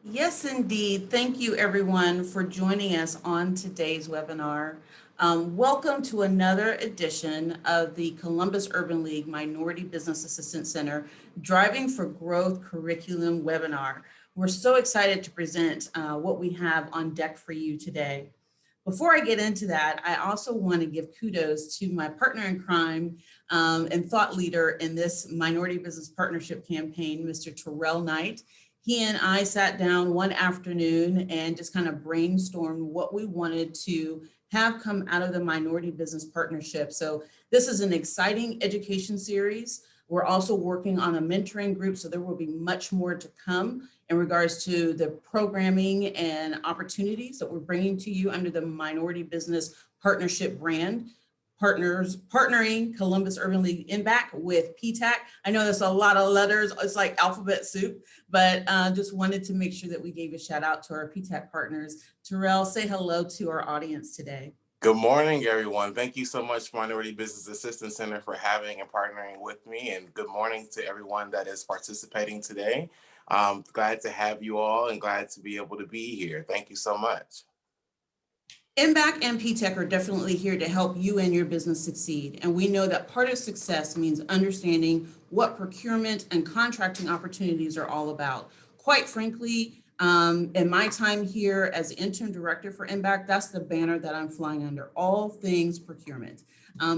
Yes, indeed. Thank you, everyone, for joining us on today's webinar. Welcome to another edition of the Columbus Urban League Minority Business Assistance Center Driving for Growth Curriculum webinar. We're so excited to present what we have on deck for you today. Before I get into that, I also want to give kudos to my partner in crime and thought leader in this Minority Business Partnership campaign, Mr. Terrell Knight. He and I sat down one afternoon and just kind of brainstormed what we wanted to have come out of the Minority Business Partnership. So this is an exciting education series. We're also working on a mentoring group, so there will be much more to come in regards to the programming and opportunities that we're bringing to you under the Minority Business Partnership brand. Partnering Columbus Urban League MBAC with PTAC. I know there's a lot of letters, it's like alphabet soup, but just wanted to make sure that we gave a shout out to our PTAC partners. Terrell, say hello to our audience today. Good morning, everyone. Thank you so much, Minority Business Assistance Center, for having and partnering with me. And good morning to everyone that is participating today. Glad to have you all and glad to be able to be here. Thank you so much. MBAC and PTAC are definitely here to help you and your business succeed. And we know that part of success means understanding what procurement and contracting opportunities are all about. Quite frankly, in my time here as interim director for MBAC, that's the banner that I'm flying under, all things procurement,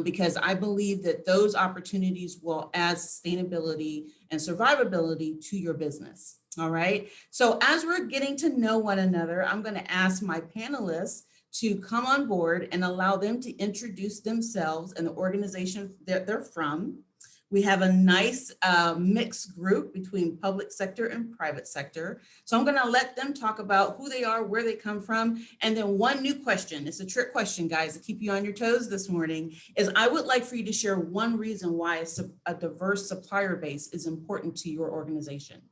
because I believe that those opportunities will add sustainability and survivability to your business. All right. So as we're getting to know one another, I'm going to ask my panelists to come on board and allow them to introduce themselves and the organization that they're from. We have a nice mixed group between public sector and private sector. So I'm gonna let them talk about who they are, where they come from. And then one new question, it's a trick question, guys, to keep you on your toes this morning, is I would like for you to share one reason why a diverse supplier base is important to your organization.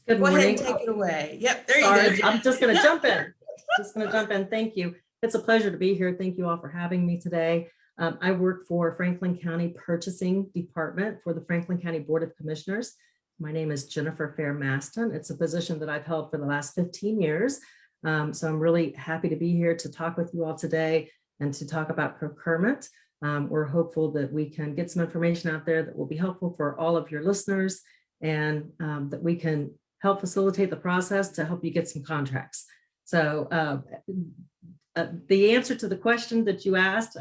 Good morning. Go ahead and take it away. Yep, there you go. I'm just going to jump in. Thank you. It's a pleasure to be here. Thank you all for having me today. I work for Franklin County Purchasing Department for the Franklin County Board of Commissioners. My name is Jennifer Fair-Maston. It's a position that I've held for the last 15 years. So I'm really happy to be here to talk with you all today and to talk about procurement. We're hopeful that we can get some information out there that will be helpful for all of your listeners and that we can help facilitate the process to help you get some contracts. So the answer to the question that you asked,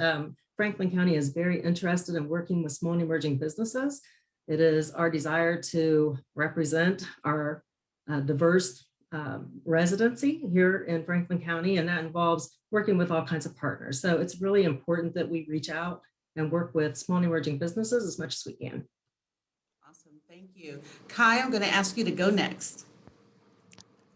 Franklin County is very interested in working with small and emerging businesses. It is our desire to represent our diverse residency here in Franklin County, and that involves working with all kinds of partners. So it's really important that we reach out and work with small and emerging businesses as much as we can. Thank you. Kai, I'm going to ask you to go next.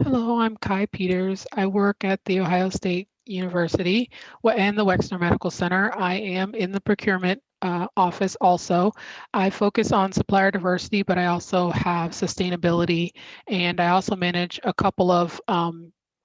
Hello, I'm Kai Peters. I work at The Ohio State University and the Wexner Medical Center. I am in the procurement office also. I focus on supplier diversity, but I also have sustainability, and I also manage a couple of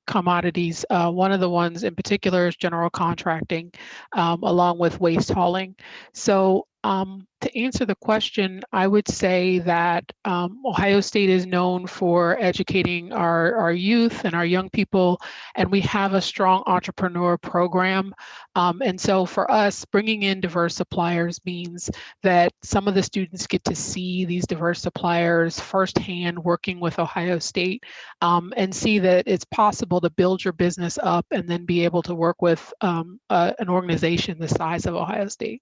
commodities. One of the ones in particular is general contracting, along with waste hauling. So to answer the question, I would say that Ohio State is known for educating our youth and our young people, and we have a strong entrepreneur program. And so for us, bringing in diverse suppliers means that some of the students get to see these diverse suppliers firsthand working with Ohio State, and see that it's possible to build your business up and then be able to work with an organization the size of Ohio State.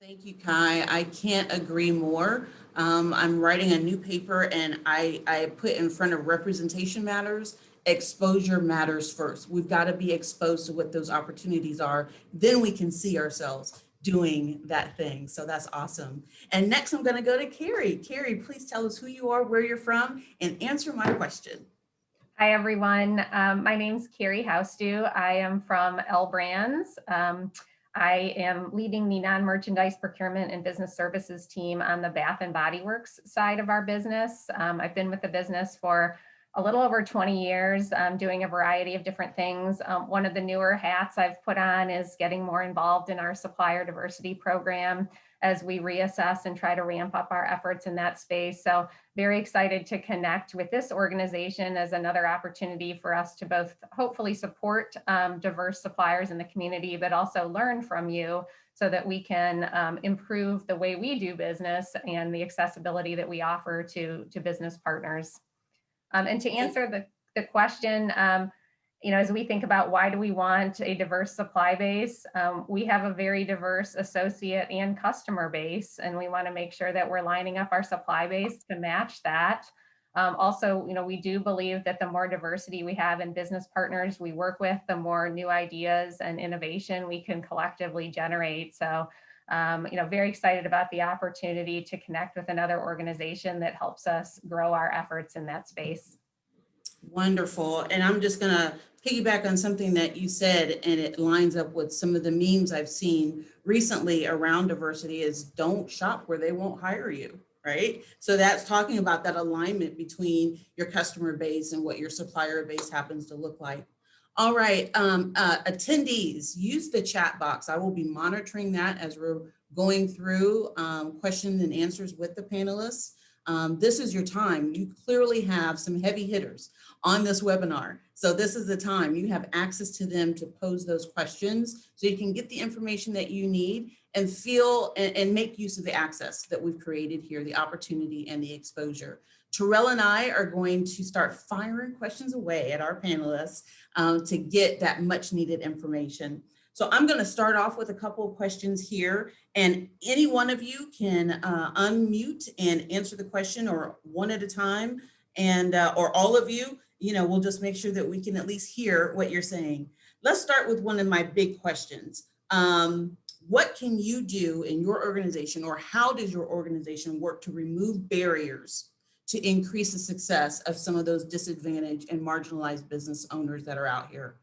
Thank you, Kai. I can't agree more. I'm writing a new paper and I put in front of representation matters, exposure matters first. We've got to be exposed to what those opportunities are. Then we can see ourselves doing that thing. So that's awesome. And next I'm going to go to Carrie. Carrie, please tell us who you are, where you're from, and answer my question. Hi, everyone. My name's Carrie Housedew. I am from L Brands. I am leading the non-merchandise procurement and business services team on the Bath and Body Works side of our business. I've been with the business for a little over 20 years, doing a variety of different things. One of the newer hats I've put on is getting more involved in our supplier diversity program. as we reassess and try to ramp up our efforts in that space. So very excited to connect with this organization as another opportunity for us to both hopefully support diverse suppliers in the community, but also learn from you so that we can improve the way we do business and the accessibility that we offer to business partners. And to answer the question, as we think about why do we want a diverse supply base, we have a very diverse associate and customer base, and we want to make sure that we're lining up our supply base to match that. Also, we do believe that the more diversity we have in business partners we work with, the more new ideas and innovation we can collectively generate. So, very excited about the opportunity to connect with another organization that helps us grow our efforts in that space. Wonderful. And I'm just going to piggyback on something that you said, and it lines up with some of the memes I've seen recently around diversity is don't shop where they won't hire you, right? So that's talking about that alignment between your customer base and what your supplier base happens to look like. All right, attendees, use the chat box. I will be monitoring that as we're going through questions and answers with the panelists. This is your time. You clearly have some heavy hitters on this webinar. So this is the time. You have access to them to pose those questions so you can get the information that you need and feel and make use of the access that we've created here, the opportunity and the exposure. Terrell and I are going to start firing questions away at our panelists to get that much needed information. So I'm going to start off with a couple of questions here, and any one of you can unmute and answer the question, or one at a time, and or all of you, we'll just make sure that we can at least hear what you're saying. Let's start with one of my big questions. What can you do in your organization, or how does your organization work to remove barriers to increase the success of some of those disadvantaged and marginalized business owners that are out here?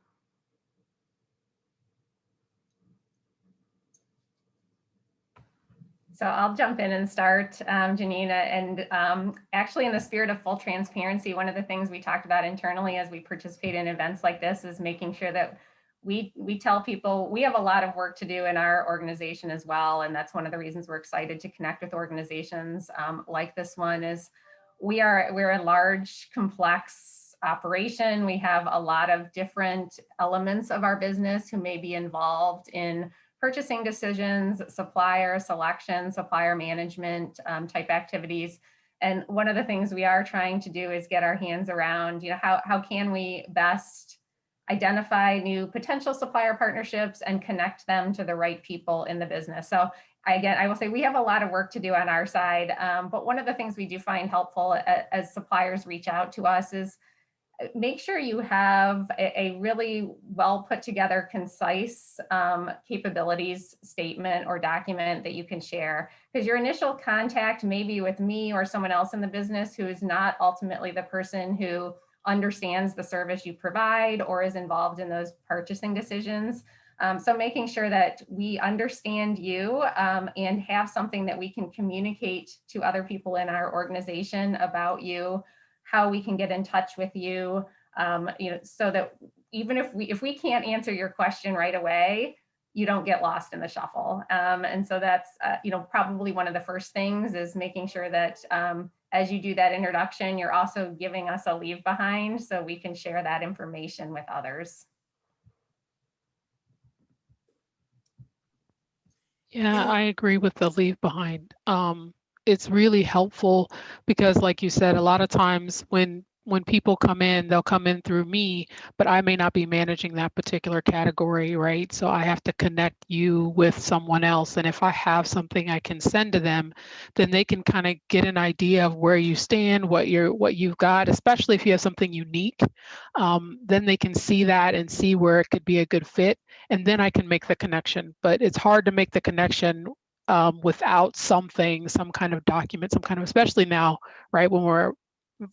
So I'll jump in and start, Jeaneen, and actually in the spirit of full transparency, one of the things we talked about internally as we participate in events like this is making sure that we tell people we have a lot of work to do in our organization as well. And that's one of the reasons we're excited to connect with organizations like this one is we're a large, complex operation. We have a lot of different elements of our business who may be involved in purchasing decisions, supplier selection, supplier management type activities. And one of the things we are trying to do is get our hands around, how can we best identify new potential supplier partnerships and connect them to the right people in the business. So again, I will say we have a lot of work to do on our side, but one of the things we do find helpful as suppliers reach out to us is make sure you have a really well put together, concise capabilities statement or document that you can share. Because your initial contact may be with me or someone else in the business who is not ultimately the person who understands the service you provide or is involved in those purchasing decisions. So making sure that we understand you and have something that we can communicate to other people in our organization about you, how we can get in touch with you, so that even if we can't answer your question right away, you don't get lost in the shuffle. And so that's, probably one of the first things is making sure that as you do that introduction, you're also giving us a leave behind so we can share that information with others. Yeah, I agree with the leave behind. It's really helpful because, like you said, a lot of times when people come in, they'll come in through me, but I may not be managing that particular category, right? So I have to connect you with someone else. And if I have something I can send to them, then they can kind of get an idea of where you stand, what you've got, especially if you have something unique. Then they can see that and see where it could be a good fit. And then I can make the connection. But it's hard to make the connection without some kind of document, especially now, right, when we're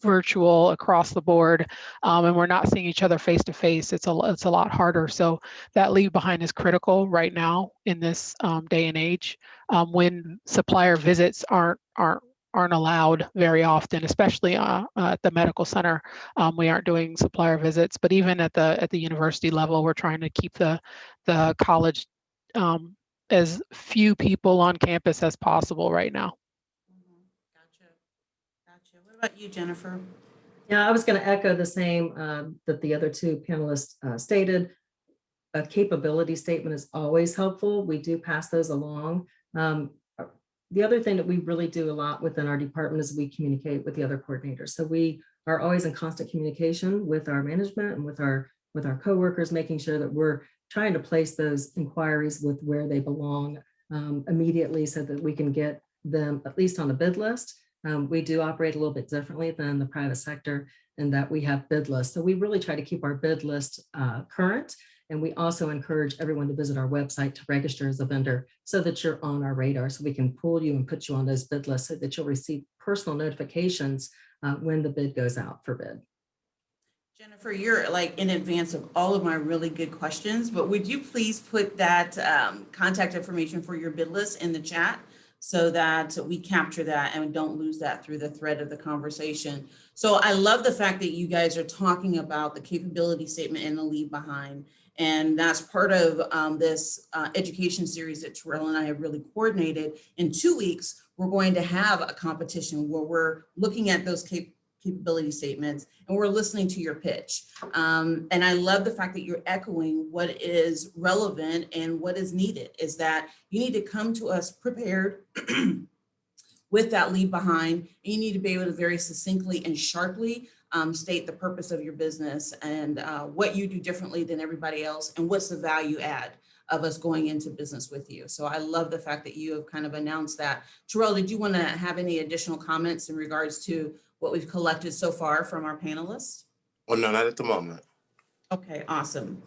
virtual across the board and we're not seeing each other face to face, it's a lot harder. So that leave behind is critical right now in this day and age when supplier visits aren't allowed very often, especially at the medical center. We aren't doing supplier visits, but even at the university level, we're trying to keep the college as few people on campus as possible right now. Gotcha. Gotcha. What about you, Jennifer? Yeah, I was going to echo the same that the other two panelists stated. A capability statement is always helpful. We do pass those along. The other thing that we really do a lot within our department is we communicate with the other coordinators. So we are always in constant communication with our management and with our coworkers, making sure that we're trying to place those inquiries with where they belong immediately so that we can get them at least on the bid list. We do operate a little bit differently than the private sector in that we have bid lists. So we really try to keep our bid list current. And we also encourage everyone to visit our website to register as a vendor so that you're on our radar, so we can pull you and put you on those bid lists so that you'll receive personal notifications when the bid goes out for bid. Jennifer, you're like in advance of all of my really good questions, but would you please put that contact information for your bid list in the chat so that we capture that and don't lose that through the thread of the conversation. So I love the fact that you guys are talking about the capability statement and the leave behind. And that's part of this education series that Terrell and I have really coordinated. In 2 weeks, we're going to have a competition where we're looking at those capability statements and we're listening to your pitch. And I love the fact that you're echoing what is relevant and what is needed is that you need to come to us prepared with that leave behind, and you need to be able to very succinctly and sharply state the purpose of your business and what you do differently than everybody else and what's the value add of us going into business with you. So I love the fact that you have kind of announced that. Terrell, did you want to have any additional comments in regards to what we've collected so far from our panelists? Well, no, not at the moment. Okay, awesome.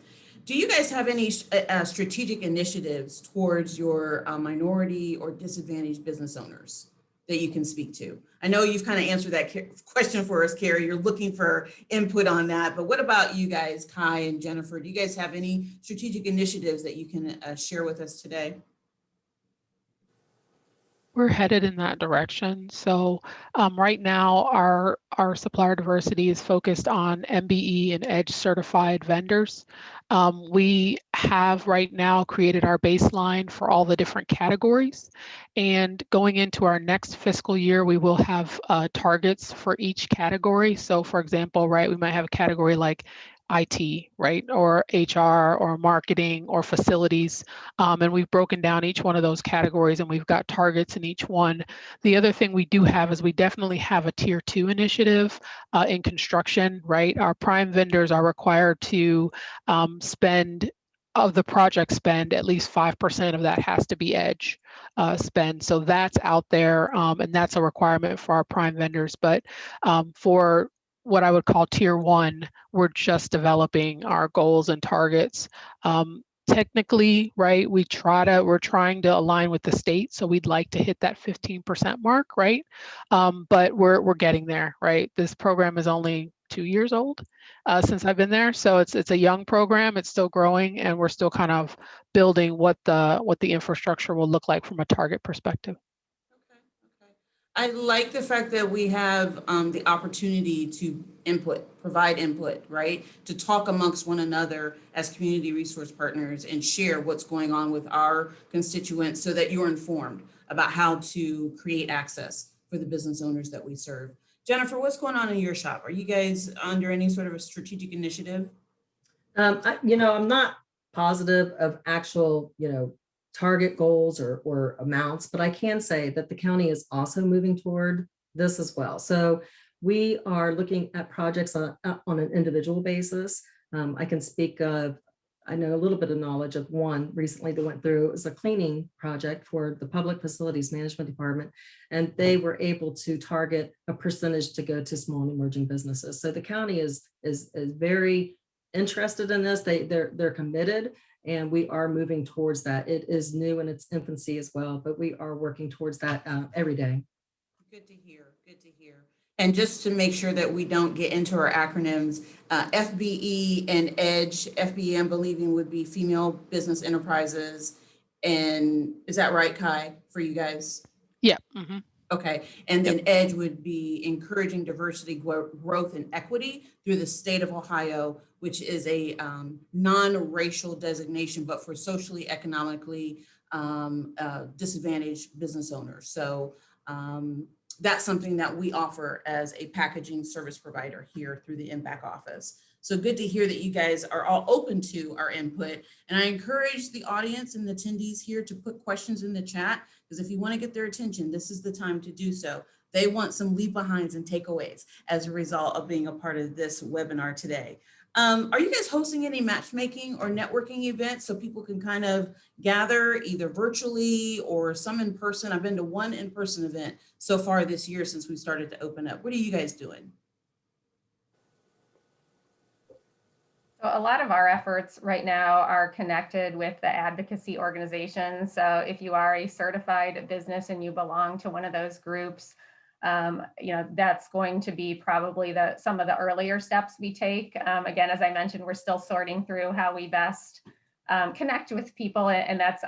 Do you guys have any strategic initiatives towards your minority or disadvantaged business owners that you can speak to? I know you've kind of answered that question for us, Carrie. You're looking for input on that, but what about you guys, Kai and Jennifer? Do you guys have any strategic initiatives that you can share with us today? We're headed in that direction. So right now, our supplier diversity is focused on MBE and EDGE certified vendors. We have right now created our baseline for all the different categories. And going into our next fiscal year, we will have targets for each category. So for example, right, we might have a category like IT, right, or HR or marketing or facilities. And we've broken down each one of those categories and we've got targets in each one. The other thing we do have is we definitely have a tier 2 initiative in construction, right? Our prime vendors are required to spend of the project spend, at least 5% of that has to be EDGE spend. So that's out there and that's a requirement for our prime vendors. But for what I would call tier 1, we're just developing our goals and targets. Technically, right, we're trying to align with the state, so we'd like to hit that 15% mark, right? But we're getting there, right? This program is only 2 years old since I've been there, so it's a young program. It's still growing, and we're still kind of building what the infrastructure will look like from a target perspective. I like the fact that we have the opportunity to provide input, right? To talk amongst one another as community resource partners and share what's going on with our constituents so that you're informed about how to create access for the business owners that we serve. Jennifer, what's going on in your shop? Are you guys under any sort of a strategic initiative? I'm not positive of actual, target goals or amounts, but I can say that the county is also moving toward this as well. So we are looking at projects on an individual basis. I can speak of, I know a little bit of knowledge of one recently that went through. It was a cleaning project for the Public Facilities Management Department, and they were able to target a percentage to go to small and emerging businesses. So the county is very interested in this. They're committed, and we are moving towards that. It is new in its infancy as well, but we are working towards that every day. Good to hear. Good to hear. And just to make sure that we don't get into our acronyms, FBE and EDGE, FBE I'm believing would be female business enterprises. And is that right, Kai, for you guys? Yeah. Mm-hmm. Okay, and then EDGE would be encouraging diversity, growth, and equity through the state of Ohio, which is a non-racial designation, but for socially, economically disadvantaged business owners. So that's something that we offer as a packaging service provider here through the MBAC office. So good to hear that you guys are all open to our input. And I encourage the audience and the attendees here to put questions in the chat, because if you want to get their attention, this is the time to do so. They want some leave behinds and takeaways as a result of being a part of this webinar today. Are you guys hosting any matchmaking or networking events so people can kind of gather either virtually or some in person? I've been to one in-person event so far this year since we started to open up. What are you guys doing? So a lot of our efforts right now are connected with the advocacy organizations. So if you are a certified business and you belong to one of those groups, that's going to be probably some of the earlier steps we take. Again, as I mentioned, we're still sorting through how we best connect with people. And that's,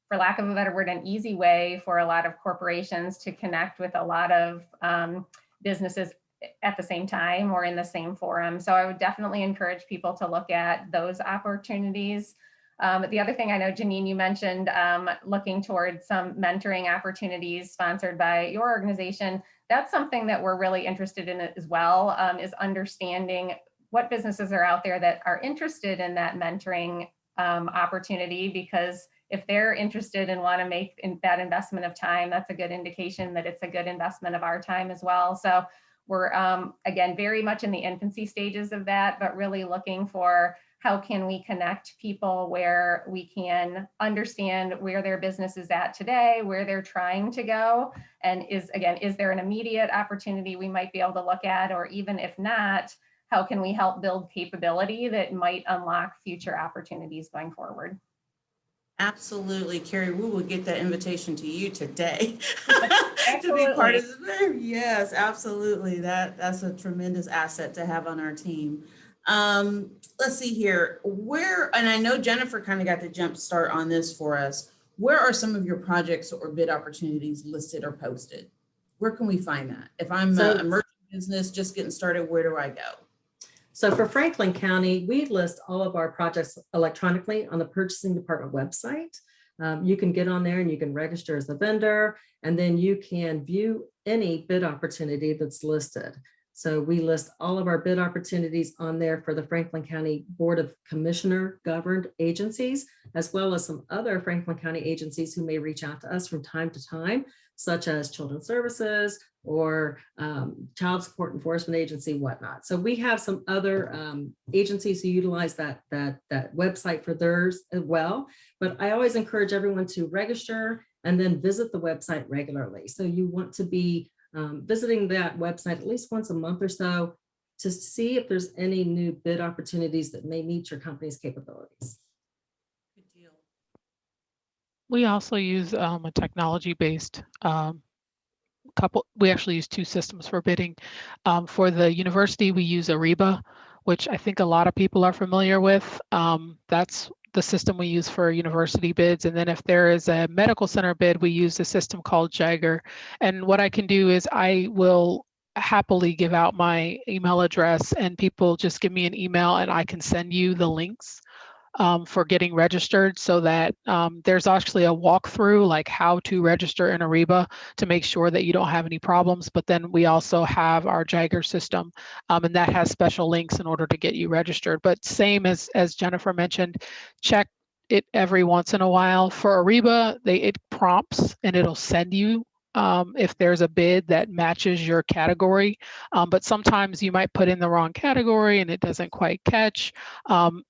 for lack of a better word, an easy way for a lot of corporations to connect with a lot of businesses at the same time or in the same forum. So I would definitely encourage people to look at those opportunities. The other thing I know, Jeaneen, you mentioned looking towards some mentoring opportunities sponsored by your organization. That's something that we're really interested in as well, is understanding what businesses are out there that are interested in that mentoring opportunity, because if they're interested and want to make that investment of time, that's a good indication that it's a good investment of our time as well. So we're, again, very much in the infancy stages of that, but really looking for how can we connect people where we can understand where their business is at today, where they're trying to go, and is there an immediate opportunity we might be able to look at, or even if not, how can we help build capability that might unlock future opportunities going forward? Absolutely, Carrie, we will get that invitation to you today to be Absolutely. part of this. Yes, absolutely. That's a tremendous asset to have on our team. Let's see here. And I know Jennifer kind of got the jump start on this for us. Where are some of your projects or bid opportunities listed or posted? Where can we find that? If I'm an emerging business just getting started, where do I go? So for Franklin County, we list all of our projects electronically on the purchasing department website. You can get on there and you can register as a vendor, and then you can view any bid opportunity that's listed. So we list all of our bid opportunities on there for the Franklin County Board of Commissioner governed agencies, as well as some other Franklin County agencies who may reach out to us from time to time, such as Children's Services or Child Support Enforcement Agency, whatnot. So we have some other agencies who utilize that website for theirs as well. But I always encourage everyone to register and then visit the website regularly. So you want to be visiting that website at least once a month or so to see if there's any new bid opportunities that may meet your company's capabilities. Good deal. We also use a technology-based we actually use two systems for bidding. For the university, we use Ariba, which I think a lot of people are familiar with. That's the system we use for university bids. And then if there is a medical center bid, we use a system called Jagger. And what I can do is I will happily give out my email address, and people just give me an email and I can send you the links for getting registered, so that there's actually a walkthrough like how to register in Ariba to make sure that you don't have any problems. But then we also have our Jagger system, and that has special links in order to get you registered. But same as Jennifer mentioned, check it every once in a while. For Ariba, it prompts and it'll send you if there's a bid that matches your category, but sometimes you might put in the wrong category and it doesn't quite catch.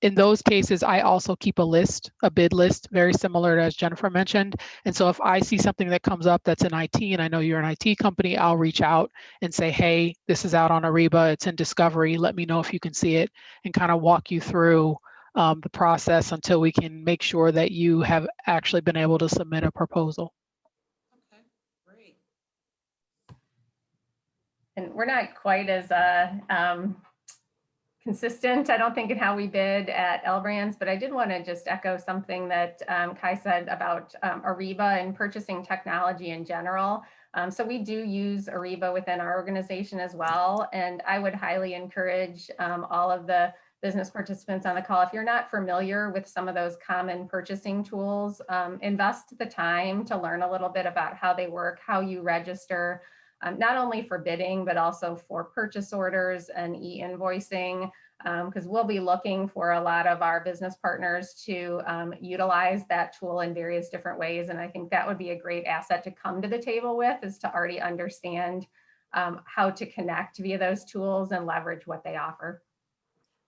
In those cases, I also keep a bid list, very similar to as Jennifer mentioned. And so if I see something that comes up that's in IT, and I know you're an IT company, I'll reach out and say, hey, this is out on Ariba, it's in Discovery, let me know if you can see it, and kind of walk you through the process until we can make sure that you have actually been able to submit a proposal. And we're not quite as consistent, I don't think, in how we bid at L Brands, but I did want to just echo something that Kai said about Ariba and purchasing technology in general. So we do use Ariba within our organization as well. And I would highly encourage all of the business participants on the call, if you're not familiar with some of those common purchasing tools, invest the time to learn a little bit about how they work, how you register, not only for bidding, but also for purchase orders and e-invoicing, because we'll be looking for a lot of our business partners to utilize that tool in various different ways. And I think that would be a great asset to come to the table with, is to already understand how to connect via those tools and leverage what they offer.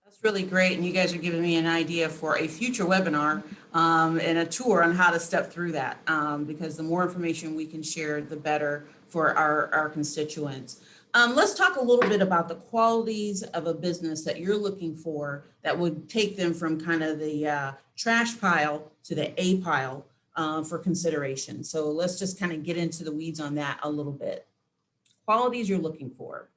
That's really great. And you guys are giving me an idea for a future webinar and a tour on how to step through that, because the more information we can share, the better for our constituents. Let's talk a little bit about the qualities of a business that you're looking for that would take them from kind of the trash pile to the A pile for consideration. So let's just kind of get into the weeds on that a little bit. Qualities you're looking for.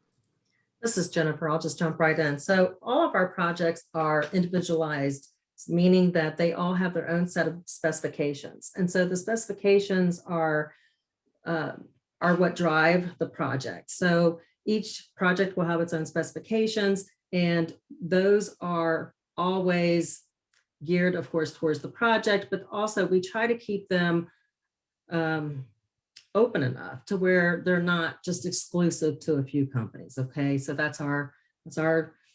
This is Jennifer. I'll just jump right in. So all of our projects are individualized, meaning that they all have their own set of specifications. And so the specifications are what drive the project. So each project will have its own specifications, and those are always geared, of course, towards the project, but also we try to keep them open enough to where they're not just exclusive to a few companies. Okay, so that's our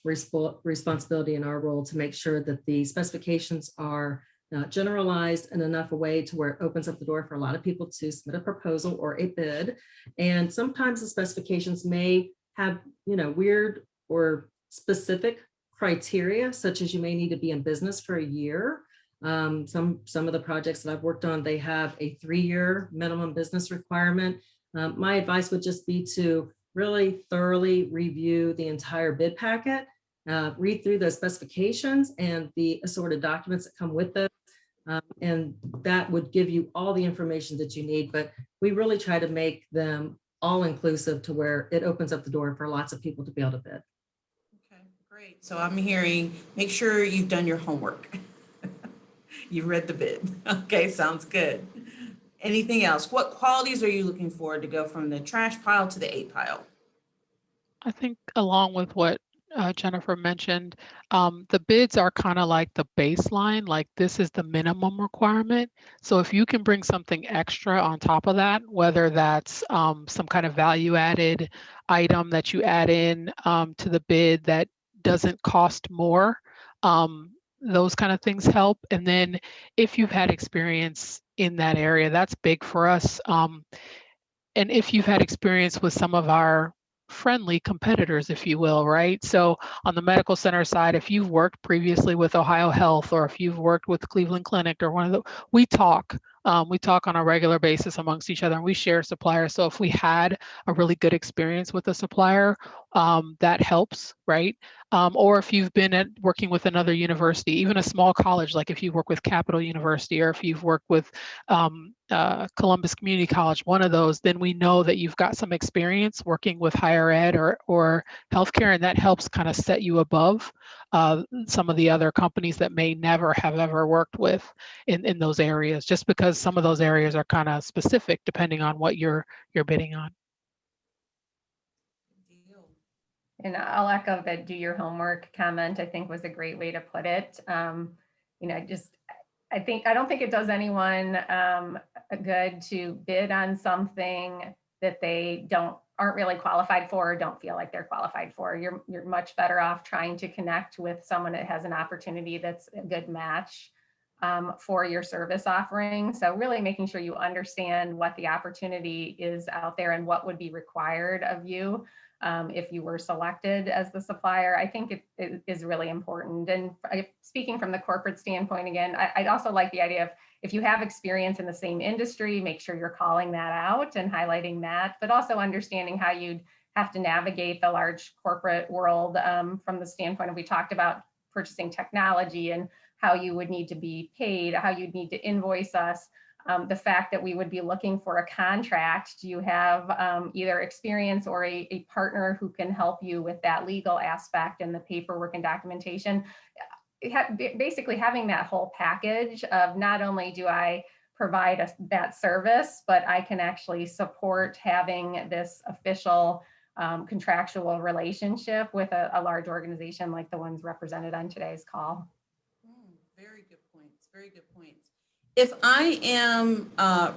responsibility and our role to make sure that the specifications are generalized in enough a way to where it opens up the door for a lot of people to submit a proposal or a bid. And sometimes the specifications may have, weird or specific criteria, such as you may need to be in business for a year. Some of the projects that I've worked on, they have a 3-year minimum business requirement. My advice would just be to really thoroughly review the entire bid packet, read through those specifications and the assorted documents that come with those. And that would give you all the information that you need, but we really try to make them all inclusive to where it opens up the door for lots of people to be able to bid. Okay, great. So I'm hearing, make sure you've done your homework. You've read the bid. Okay, sounds good. Anything else? What qualities are you looking for to go from the trash pile to the A pile? I think along with what Jennifer mentioned, the bids are kind of like the baseline, like this is the minimum requirement. So if you can bring something extra on top of that, whether that's some kind of value added item that you add in to the bid that doesn't cost more, those kind of things help. And then if you've had experience in that area, that's big for us. And if you've had experience with some of our friendly competitors, if you will, right? So on the medical center side, if you've worked previously with Ohio Health, or if you've worked with Cleveland Clinic or one of the, we talk on a regular basis amongst each other, and we share suppliers. So if we had a really good experience with a supplier, that helps, right? Or if you've been working with another university, even a small college, like if you work with Capital University, or if you've worked with Columbus Community College, one of those, then we know that you've got some experience working with higher ed or healthcare, and that helps kind of set you above some of the other companies that may never have ever worked with in those areas, just because some of those areas are kind of specific depending on what you're bidding on. And I'll echo the do your homework comment, I think was a great way to put it. I don't think it does anyone good to bid on something that they aren't really qualified for or don't feel like they're qualified for. You're much better off trying to connect with someone that has an opportunity that's a good match for your service offering. So really making sure you understand what the opportunity is out there and what would be required of you if you were selected as the supplier, I think it is really important. And speaking from the corporate standpoint, again, I'd also like the idea of, if you have experience in the same industry, make sure you're calling that out and highlighting that, but also understanding how you'd have to navigate the large corporate world from the standpoint of, we talked about purchasing technology and how you would need to be paid, how you'd need to invoice us. The fact that we would be looking for a contract, do you have either experience or a partner who can help you with that legal aspect and the paperwork and documentation? Basically having that whole package of, not only do I provide that service, but I can actually support having this official contractual relationship with a large organization like the ones represented on today's call. Very good points. Very good points. If I am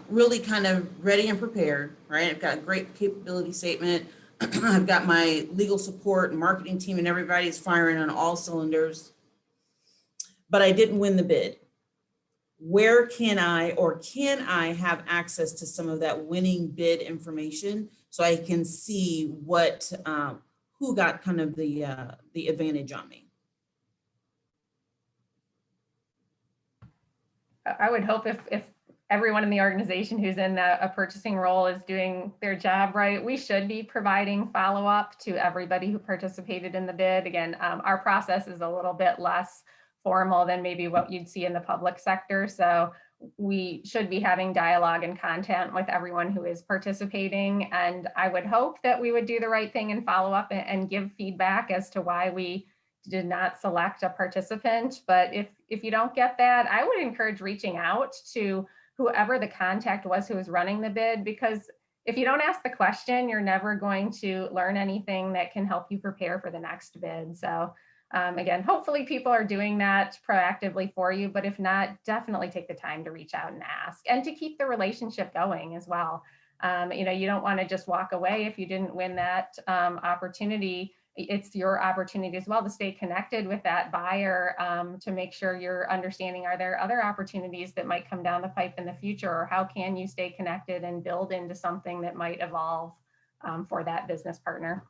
really kind of ready and prepared, right? I've got a great capability statement. I've got my legal support and marketing team and everybody's firing on all cylinders, but I didn't win the bid. Where can I have access to some of that winning bid information so I can see what who got kind of the advantage on me? I would hope if everyone in the organization who's in a purchasing role is doing their job right, we should be providing follow-up to everybody who participated in the bid. Again, our process is a little bit less formal than maybe what you'd see in the public sector. So we should be having dialogue and content with everyone who is participating. And I would hope that we would do the right thing and follow up and give feedback as to why we did not select a participant. But if you don't get that, I would encourage reaching out to whoever the contact was who was running the bid, because if you don't ask the question, you're never going to learn anything that can help you prepare for the next bid. So again, hopefully people are doing that proactively for you, but if not, definitely take the time to reach out and ask, and to keep the relationship going as well. You know, you don't want to just walk away if you didn't win that opportunity. It's your opportunity as well to stay connected with that buyer, to make sure you're understanding, are there other opportunities that might come down the pipe in the future, or how can you stay connected and build into something that might evolve for that business partner.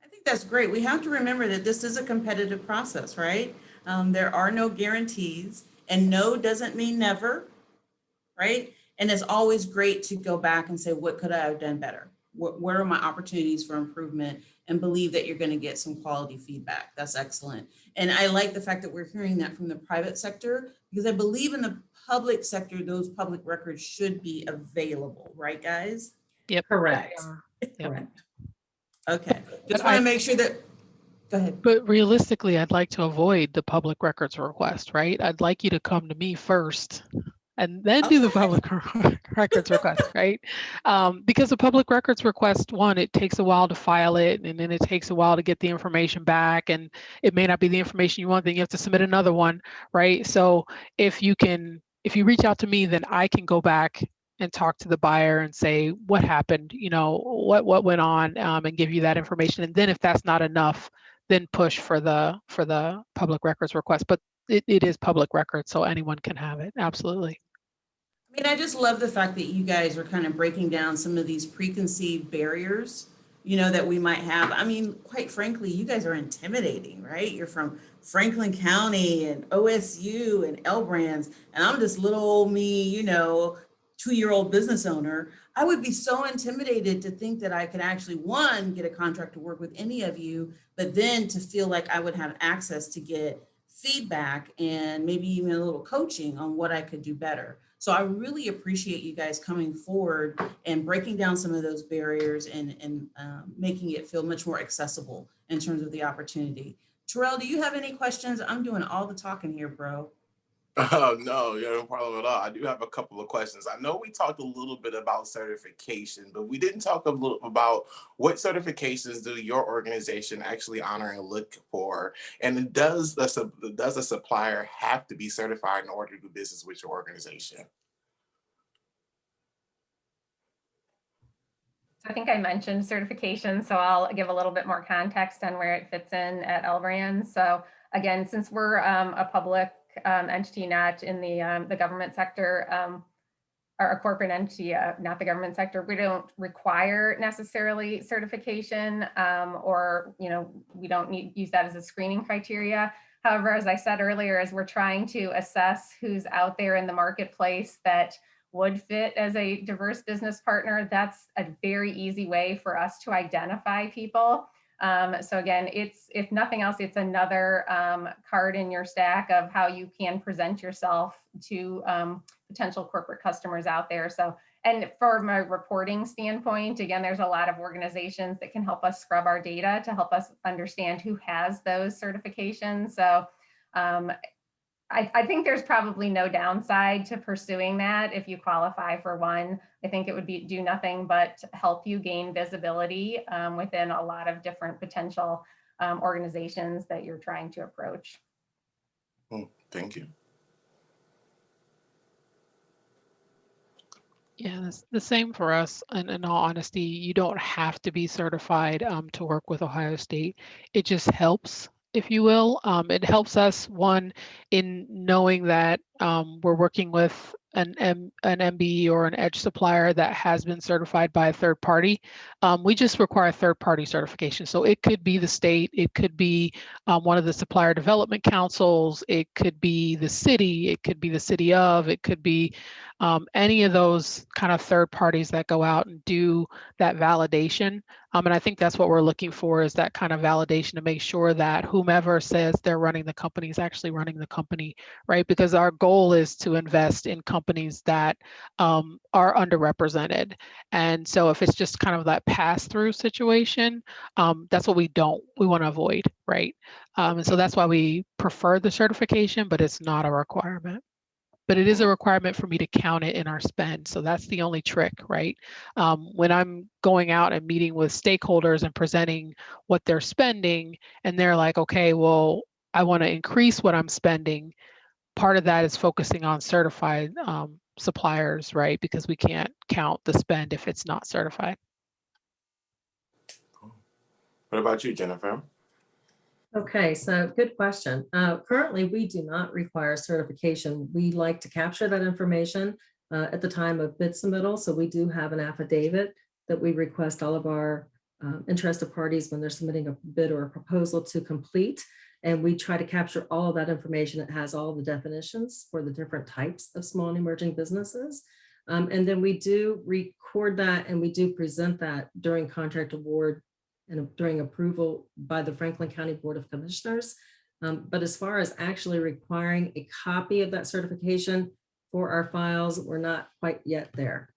I think that's great. We have to remember that this is a competitive process, right? There are no guarantees, and no doesn't mean never, right? And it's always great to go back and say, what could I have done better? Where are my opportunities for improvement? And believe that you're going to get some quality feedback. That's excellent. And I like the fact that we're hearing that from the private sector, because I believe in the public sector, those public records should be available, right, guys? Yep. Correct. Yep. Correct. Okay. Just But want to make sure that, go ahead. But realistically, I'd like to avoid the public records request, right? I'd like you to come to me first and then do the public records request, right? Because the public records request, one, it takes a while to file it, and then it takes a while to get the information back, and it may not be the information you want, then you have to submit another one, right? So if you reach out to me, then I can go back and talk to the buyer and say, what happened, you know, what went on, and give you that information. And then if that's not enough, then push for the public records request. But it is public record, so anyone can have it. Absolutely. I mean, I just love the fact that you guys are kind of breaking down some of these preconceived barriers, you know, that we might have. I mean, quite frankly, you guys are intimidating, right? You're from Franklin County and OSU and L Brands, and I'm this little old me, you know, 2-year-old business owner. I would be so intimidated to think that I could actually, one, get a contract to work with any of you, but then to feel like I would have access to get feedback and maybe even a little coaching on what I could do better. So I really appreciate you guys coming forward and breaking down some of those barriers and making it feel much more accessible in terms of the opportunity. Terrell, do you have any questions? I'm doing all the talking here, bro. No, no problem at all. I do have a couple of questions. I know we talked a little bit about certification, but we didn't talk a little about what certifications do your organization actually honor and look for? And does a supplier have to be certified in order to do business with your organization? So I think I mentioned certification, so I'll give a little bit more context on where it fits in at L Brands. So again, since we're a public entity, not in the government sector, or a corporate entity, not the government sector, we don't require necessarily certification, or, you know, we don't use that as a screening criteria. However, as I said earlier, as we're trying to assess who's out there in the marketplace that would fit as a diverse business partner, that's a very easy way for us to identify people. So again, if nothing else, it's another card in your stack of how you can present yourself to potential corporate customers out there. So, and from a reporting standpoint, again, there's a lot of organizations that can help us scrub our data to help us understand who has those certifications. So I think there's probably no downside to pursuing that if you qualify for one. I think it would do nothing but help you gain visibility within a lot of different potential organizations that you're trying to approach. Thank you. Yeah, the same for us. And in all honesty, you don't have to be certified to work with Ohio State. It just helps, if you will. It helps us, one, in knowing that we're working with an MBE or an edge supplier that has been certified by a third party. We just require third party certification. So it could be the state, it could be one of the supplier development councils, it could be the city, it could be the city of, it could be any of those kind of third parties that go out and do that validation. And I think that's what we're looking for, is that kind of validation to make sure that whomever says they're running the company is actually running the company, right? Because our goal is to invest in companies that are underrepresented. And so if it's just kind of that pass-through situation, that's what we want to avoid, right? And so that's why we prefer the certification, but it's not a requirement. But it is a requirement for me to count it in our spend. So that's the only trick, right? When I'm going out and meeting with stakeholders and presenting what they're spending, and they're like, okay, well, I want to increase what I'm spending. Part of that is focusing on certified suppliers, right? Because we can't count the spend if it's not certified. What about you, Jennifer? Okay, so good question. Currently, we do not require certification. We like to capture that information at the time of bid submittal. So we do have an affidavit that we request all of our interested parties when they're submitting a bid or a proposal to complete. And we try to capture all of that information. It has all the definitions for the different types of small and emerging businesses. And then we do record that and we do present that during contract award and during approval by the Franklin County Board of Commissioners. But as far as actually requiring a copy of that certification for our files, we're not quite yet there.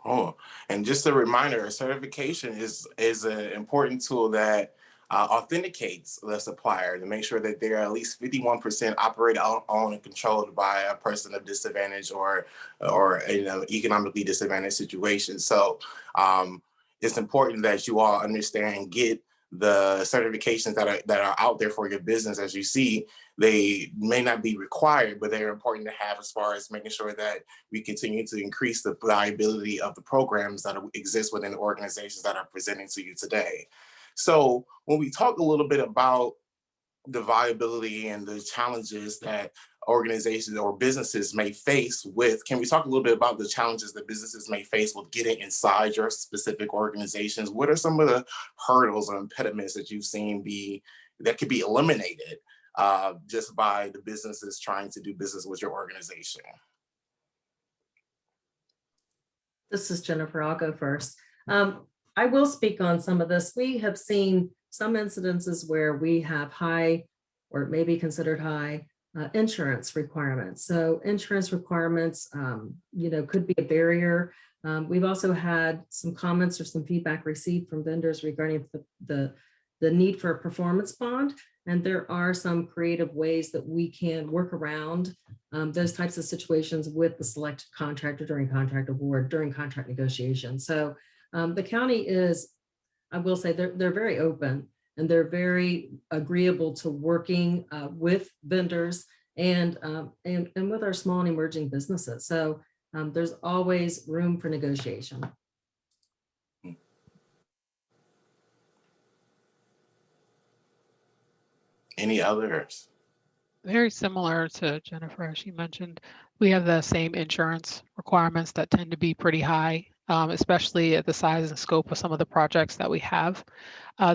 Oh, and just a reminder, a certification is an important tool that authenticates the supplier to make sure that they're at least 51% operated, owned, and controlled by a person of disadvantage or economically disadvantaged situation. So it's important that you all understand and get the certifications that are out there for your business. As you see, they may not be required, but they're important to have as far as making sure that we continue to increase the viability of the programs that exist within the organizations that are presenting to you today. So when we talk a little bit about the viability and the challenges that organizations or businesses may face with, can we talk a little bit about the challenges that businesses may face with getting inside your specific organizations? What are some of the hurdles or impediments that you've seen that could be eliminated just by the businesses trying to do business with your organization? This is Jennifer. I'll go first. I will speak on some of this. We have seen some incidences where we have high, or maybe considered high, insurance requirements. So insurance requirements, could be a barrier. We've also had some comments or some feedback received from vendors regarding the need for a performance bond. And there are some creative ways that we can work around those types of situations with the selected contractor during contract award, during contract negotiation. So the county is, I will say, they're very open and they're very agreeable to working with vendors and with our small and emerging businesses. So there's always room for negotiation. Any others? Very similar to Jennifer, as she mentioned, we have the same insurance requirements that tend to be pretty high, especially at the size and scope of some of the projects that we have.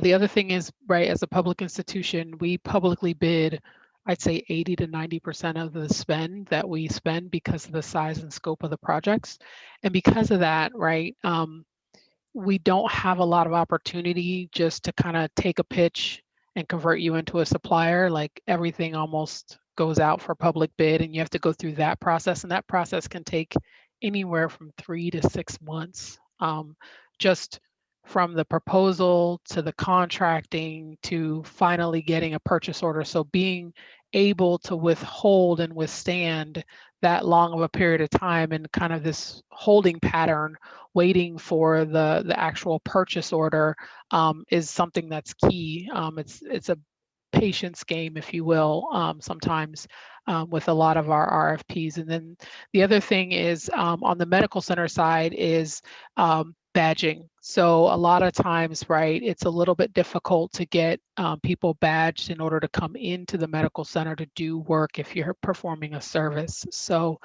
The other thing is, right, as a public institution, we publicly bid, I'd say 80 to 90% of the spend that we spend because of the size and scope of the projects. And because of that, right, we don't have a lot of opportunity just to kind of take a pitch and convert you into a supplier. Like everything almost goes out for public bid and you have to go through that process. And that process can take anywhere from 3 to 6 months, just from the proposal to the contracting to finally getting a purchase order. So being able to withhold and withstand that long of a period of time and kind of this holding pattern, waiting for the actual purchase order, is something that's key. It's a patience game, if you will, sometimes with a lot of our RFPs. And then the other thing is on the medical center side is badging. So a lot of times, right, it's a little bit difficult to get people badged in order to come into the medical center to do work if you're performing a service. So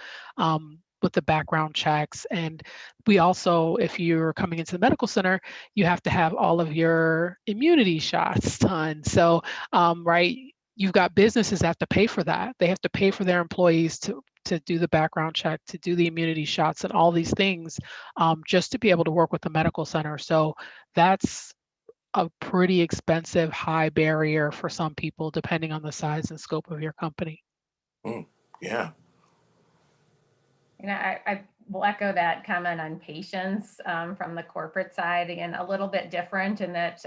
with the background checks. And we also, if you're coming into the medical center, you have to have all of your immunity shots done. So, right, you've got businesses that have to pay for that. They have to pay for their employees to do the background check, to do the immunity shots and all these things, just to be able to work with the medical center. So that's a pretty expensive, high barrier for some people, depending on the size and scope of your company. Yeah. You know, I will echo that comment on patience from the corporate side. Again, a little bit different in that,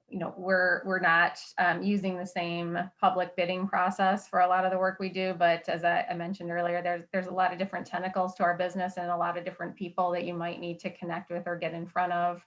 you know, we're not using the same public bidding process for a lot of the work we do. But as I mentioned earlier, there's a lot of different tentacles to our business and a lot of different people that you might need to connect with or get in front of.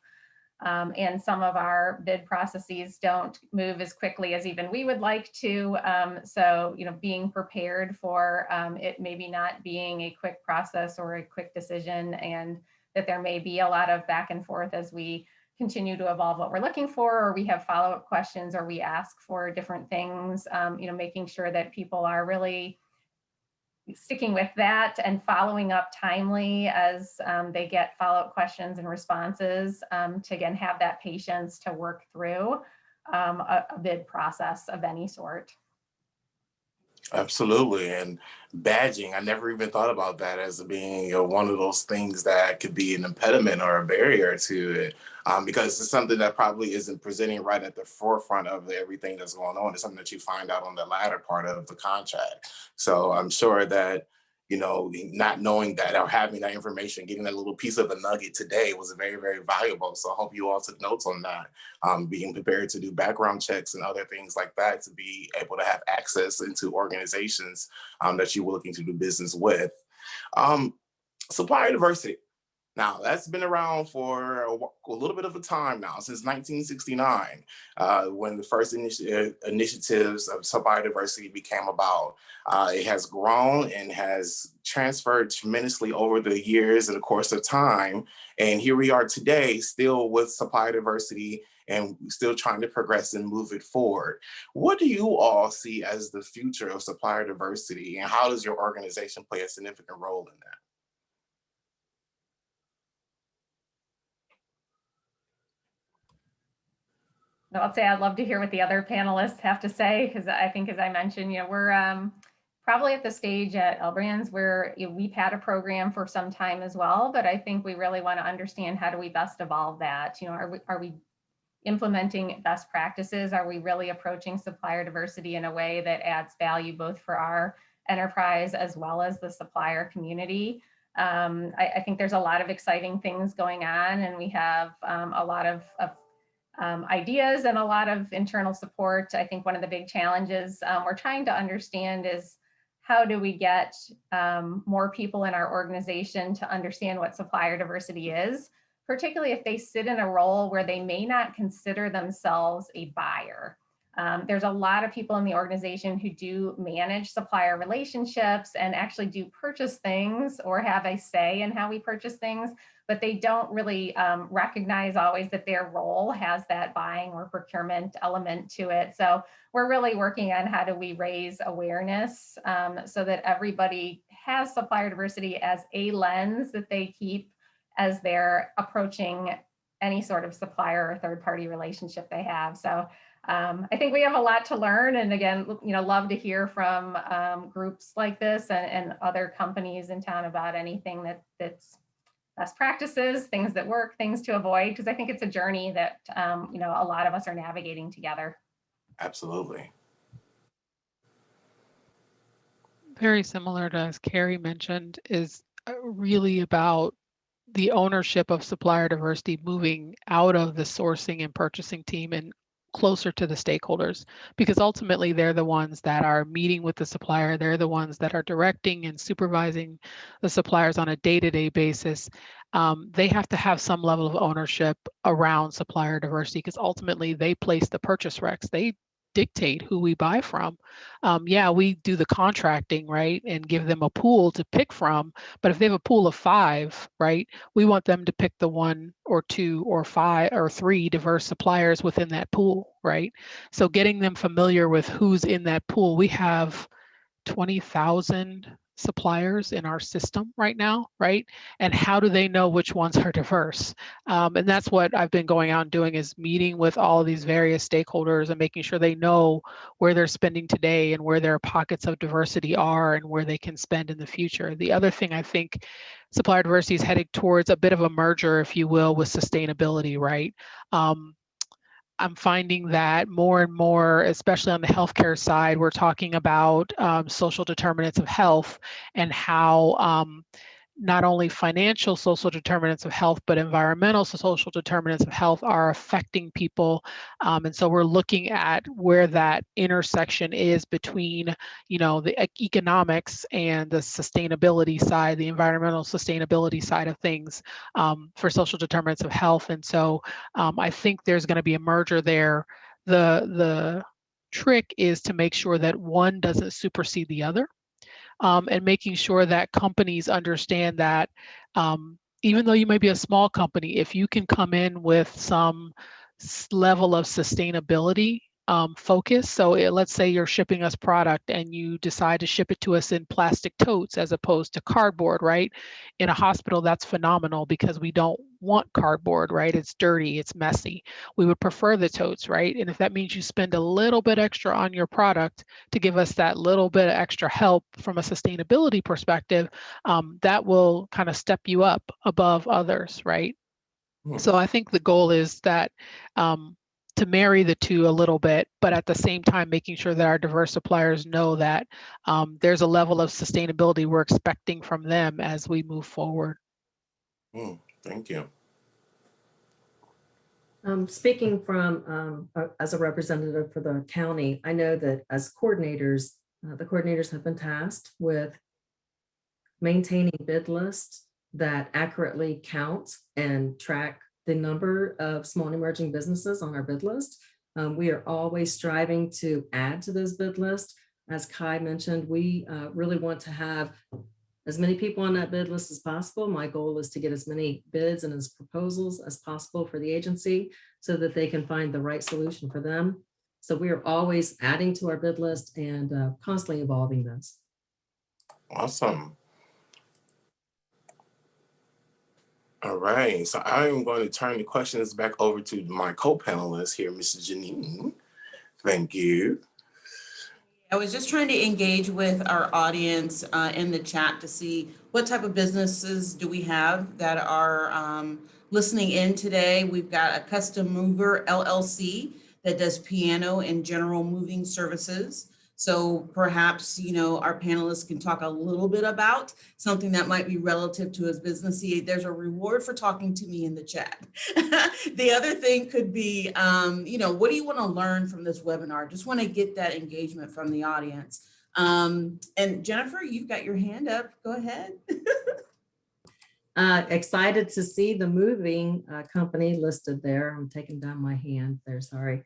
And some of our bid processes don't move as quickly as even we would like to. So, you know, being prepared for it maybe not being a quick process or a quick decision, and that there may be a lot of back and forth as we continue to evolve what we're looking for, or we have follow-up questions, or we ask for different things, you know, making sure that people are really sticking with that and following up timely as they get follow-up questions and responses, to again have that patience to work through a bid process of any sort. Absolutely. And badging, I never even thought about that as being one of those things that could be an impediment or a barrier to it, because it's something that probably isn't presenting right at the forefront of everything that's going on. It's something that you find out on the latter part of the contract. So I'm sure that, you know, not knowing that or having that information, getting that little piece of a nugget today was very, very valuable. So I hope you all took notes on that. Being prepared to do background checks and other things like that, to be able to have access into organizations that you were looking to do business with. Supplier diversity. Now, that's been around for a little bit of a time now, since 1969, when the first initiatives of supplier diversity became about. It has grown and has transferred tremendously over the years and the course of time. And here we are today, still with supplier diversity and still trying to progress and move it forward. What do you all see as the future of supplier diversity, and how does your organization play a significant role in that? I'll say I'd love to hear what the other panelists have to say, because I think, as I mentioned, you know, we're probably at the stage at L Brands where, you know, we've had a program for some time as well, but I think we really want to understand, how do we best evolve that? You know, are we implementing best practices? Are we really approaching supplier diversity in a way that adds value both for our enterprise as well as the supplier community? I think there's a lot of exciting things going on, and we have a lot of ideas and a lot of internal support. I think one of the big challenges we're trying to understand is, how do we get more people in our organization to understand what supplier diversity is, particularly if they sit in a role where they may not consider themselves a buyer. There's a lot of people in the organization who do manage supplier relationships and actually do purchase things or have a say in how we purchase things, but they don't really recognize always that their role has that buying or procurement element to it. So we're really working on, how do we raise awareness so that everybody has supplier diversity as a lens that they keep as they're approaching any sort of supplier or third-party relationship they have. So I think we have a lot to learn, and again, you know, love to hear from groups like this and other companies in town about anything that's best practices, things that work, things to avoid, because I think it's a journey that you know, a lot of us are navigating together. Absolutely. Very similar to, as Carrie mentioned, is really about the ownership of supplier diversity moving out of the sourcing and purchasing team and closer to the stakeholders, because ultimately they're the ones that are meeting with the supplier. They're the ones that are directing and supervising the suppliers on a day-to-day basis. They have to have some level of ownership around supplier diversity, because ultimately they place the purchase recs. They dictate who we buy from. Yeah, we do the contracting, right, and give them a pool to pick from. But if they have a pool of 5, right, we want them to pick the 1 or 2 or 5 or 3 diverse suppliers within that pool, right? So getting them familiar with who's in that pool. We have 20,000 suppliers in our system right now, right? And how do they know which ones are diverse? And that's what I've been going out and doing, is meeting with all of these various stakeholders and making sure they know where they're spending today and where their pockets of diversity are and where they can spend in the future. The other thing I think supplier diversity is headed towards a bit of a merger, if you will, with sustainability, right? I'm finding that more and more, especially on the healthcare side, we're talking about social determinants of health, and how not only financial social determinants of health, but environmental social determinants of health are affecting people. And so we're looking at where that intersection is between, the economics and the sustainability side, the environmental sustainability side of things, for social determinants of health. And so I think there's going to be a merger there. The trick is to make sure that one doesn't supersede the other. And making sure that companies understand that even though you may be a small company, if you can come in with some level of sustainability focus. So let's say you're shipping us product and you decide to ship it to us in plastic totes as opposed to cardboard, right? In a hospital, that's phenomenal, because we don't want cardboard, right? It's dirty, it's messy. We would prefer the totes, right? And if that means you spend a little bit extra on your product to give us that little bit of extra help from a sustainability perspective, that will kind of step you up above others, right? So I think the goal is that to marry the two a little bit, but at the same time, making sure that our diverse suppliers know that there's a level of sustainability we're expecting from them as we move forward. Thank you. Speaking from as a representative for the county, I know that as coordinators, the coordinators have been tasked with maintaining bid lists that accurately count and track the number of small and emerging businesses on our bid list. We are always striving to add to those bid lists. As Kai mentioned, we really want to have as many people on that bid list as possible. My goal is to get as many bids and as proposals as possible for the agency so that they can find the right solution for them. So we are always adding to our bid list and constantly evolving this. Awesome. All right, so I'm going to turn the questions back over to my co-panelist here, Mrs. Jeaneen. Thank you. I was just trying to engage with our audience in the chat to see what type of businesses do we have that are listening in today. We've got a Custom Mover LLC that does piano and general moving services. So perhaps, our panelists can talk a little bit about something that might be relative to his business. There's a reward for talking to me in the chat. The other thing could be, what do you want to learn from this webinar? Just want to get that engagement from the audience. And Jennifer, you've got your hand up. Go ahead. Excited to see the moving company listed there. I'm taking down my hand there, sorry.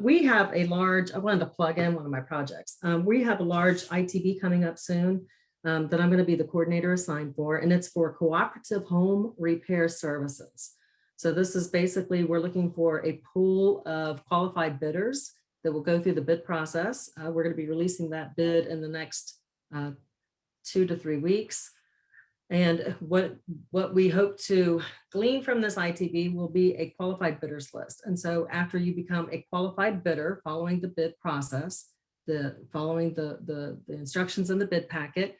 We have a large, I wanted to plug in one of my projects. We have a large ITB coming up soon that I'm going to be the coordinator assigned for, and it's for cooperative home repair services. So this is basically, we're looking for a pool of qualified bidders that will go through the bid process. We're going to be releasing that bid in the next 2 to 3 weeks. And what we hope to glean from this ITB will be a qualified bidders list. And so after you become a qualified bidder following the bid process, following the instructions in the bid packet,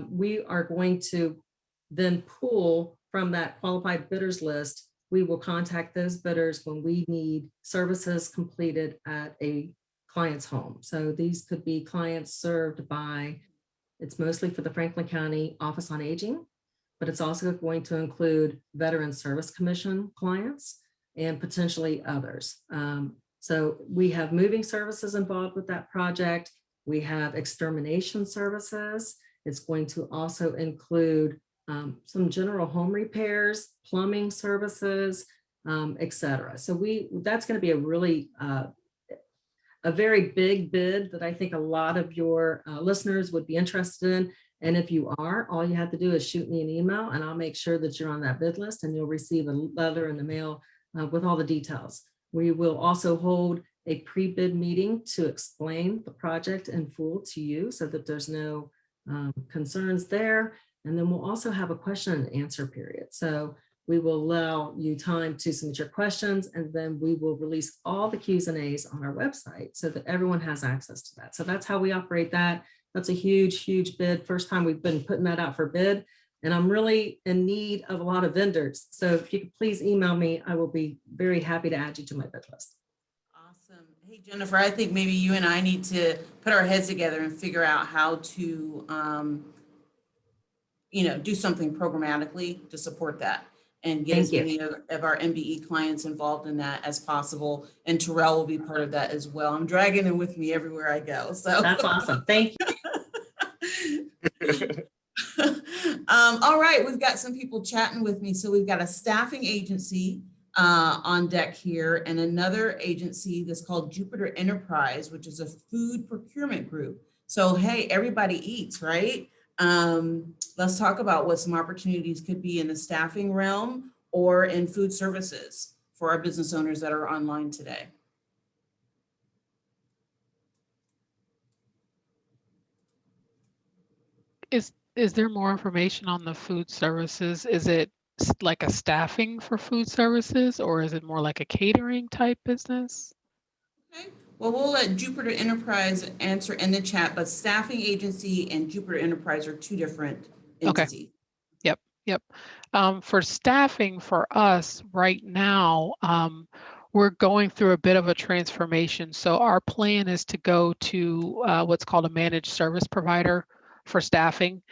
we are going to then pull from that qualified bidders list. We will contact those bidders when we need services completed at a client's home. So these could be clients served by, it's mostly for the Franklin County Office on Aging, but it's also going to include Veteran Service Commission clients and potentially others. So we have moving services involved with that project. We have extermination services. It's going to also include some general home repairs, plumbing services, et cetera. So that's going to be a really a very big bid that I think a lot of your listeners would be interested in. And if you are, all you have to do is shoot me an email and I'll make sure that you're on that bid list and you'll receive a letter in the mail with all the details. We will also hold a pre-bid meeting to explain the project in full to you so that there's no concerns there. And then we'll also have a question and answer period. So we will allow you time to submit your questions, and then we will release all the Q's and A's on our website so that everyone has access to that. So that's how we operate that. That's a huge, huge bid. First time we've been putting that out for bid, and I'm really in need of a lot of vendors. So if you could please email me, I will be very happy to add you to my bid list. Awesome. Hey, Jennifer, I think maybe you and I need to put our heads together and figure out how to, do something programmatically to support that and get as many of our MBE clients involved in that as possible. And Terrell will be part of that as well. I'm dragging him with me everywhere I go. So that's awesome. Thank you. All right, we've got some people chatting with me. So we've got a staffing agency on deck here and another agency that's called Jupiter Enterprise, which is a food procurement group. So, hey, everybody eats, right? Let's talk about what some opportunities could be in the staffing realm or in food services for our business owners that are online today. Is there more information on the food services? Is it like a staffing for food services, or is it more like a catering type business? Okay. Well, we'll let Jupiter Enterprise answer in the chat, but staffing agency and Jupiter Enterprise are two different entities. Okay. Yep. For staffing for us right now, we're going through a bit of a transformation. So our plan is to go to what's called a managed service provider for staffing.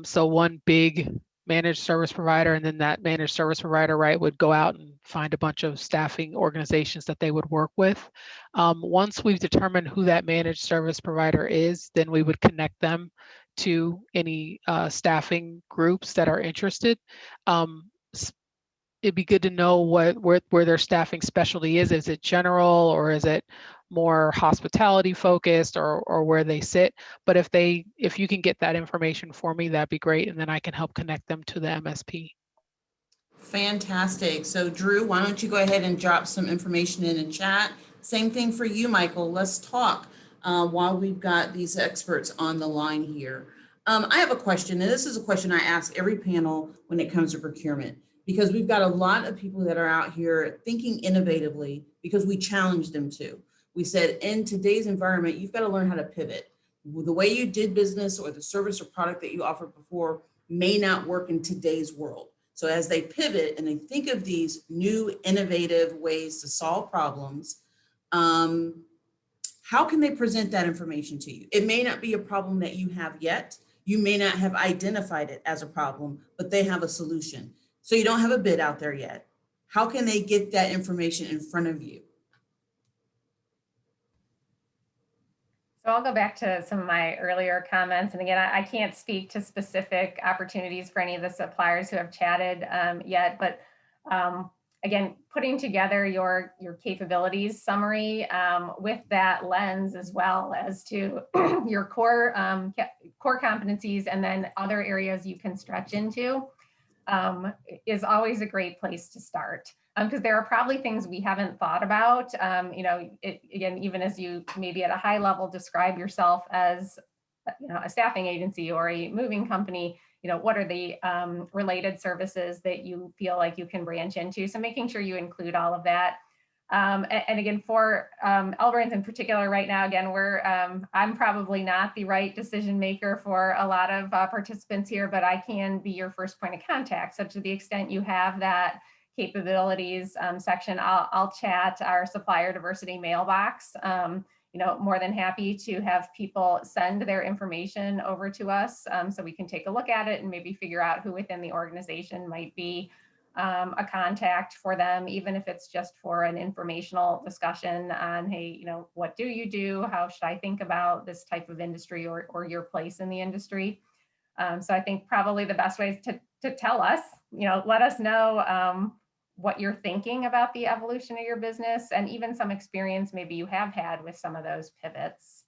So one big managed service provider, and then that managed service provider, right, would go out and find a bunch of staffing organizations that they would work with. Once we've determined who that managed service provider is, then we would connect them to any staffing groups that are interested. It'd be good to know where their staffing specialty is. Is it general, or is it more hospitality focused, or where they sit? But if you can get that information for me, that'd be great, and then I can help connect them to the MSP. Fantastic. So Drew, why don't you go ahead and drop some information in the chat? Same thing for you, Michael. Let's talk while we've got these experts on the line here. I have a question, and this is a question I ask every panel when it comes to procurement, because we've got a lot of people that are out here thinking innovatively because we challenge them to. We said, in today's environment, you've got to learn how to pivot. The way you did business or the service or product that you offered before may not work in today's world. So as they pivot and they think of these new innovative ways to solve problems, how can they present that information to you? It may not be a problem that you have yet. You may not have identified it as a problem, but they have a solution. So you don't have a bid out there yet. How can they get that information in front of you? So I'll go back to some of my earlier comments. And again, I can't speak to specific opportunities for any of the suppliers who have chatted yet, but again, putting together your capabilities summary with that lens, as well as to your core competencies and then other areas you can stretch into, is always a great place to start. Because there are probably things we haven't thought about. Again, even as you maybe at a high level describe yourself as a staffing agency or a moving company, what are the related services that you feel like you can branch into? So making sure you include all of that. And again, for L Brands in particular right now, again, I'm probably not the right decision maker for a lot of participants here, but I can be your first point of contact. So to the extent you have that capabilities section, I'll chat our supplier diversity mailbox. More than happy to have people send their information over to us so we can take a look at it and maybe figure out who within the organization might be a contact for them, even if it's just for an informational discussion on, hey, you know, what do you do? How should I think about this type of industry or your place in the industry? So I think probably the best way is to tell us, you know, let us know what you're thinking about the evolution of your business, and even some experience maybe you have had with some of those pivots.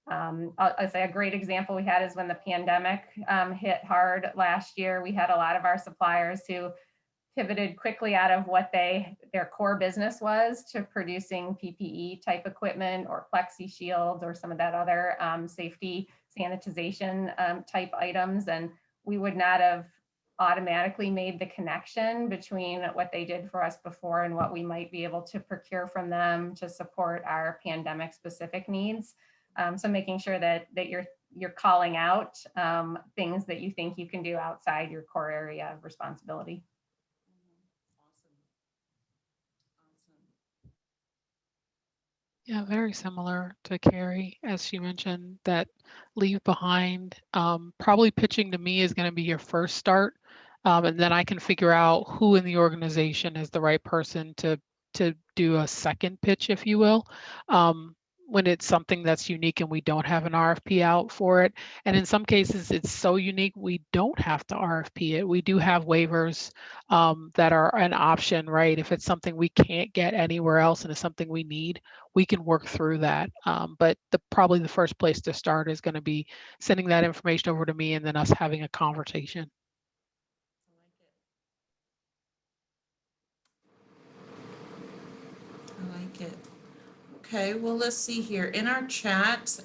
I'll say a great example we had is when the pandemic hit hard last year. We had a lot of our suppliers who pivoted quickly out of what their core business was to producing PPE type equipment or plexi shields or some of that other safety sanitization type items. And we would not have automatically made the connection between what they did for us before and what we might be able to procure from them to support our pandemic specific needs. So making sure that you're calling out things that you think you can do outside your core area of responsibility. Yeah, very similar to Carrie, as she mentioned, that leave behind. Probably pitching to me is going to be your first start, and then I can figure out who in the organization is the right person to do a second pitch, if you will. When it's something that's unique and we don't have an RFP out for it. And in some cases, it's so unique, we don't have to RFP it. We do have waivers that are an option, right? If it's something we can't get anywhere else and it's something we need, we can work through that. But probably the first place to start is going to be sending that information over to me and then us having a conversation. I like it. Okay, well, let's see here. In our chat,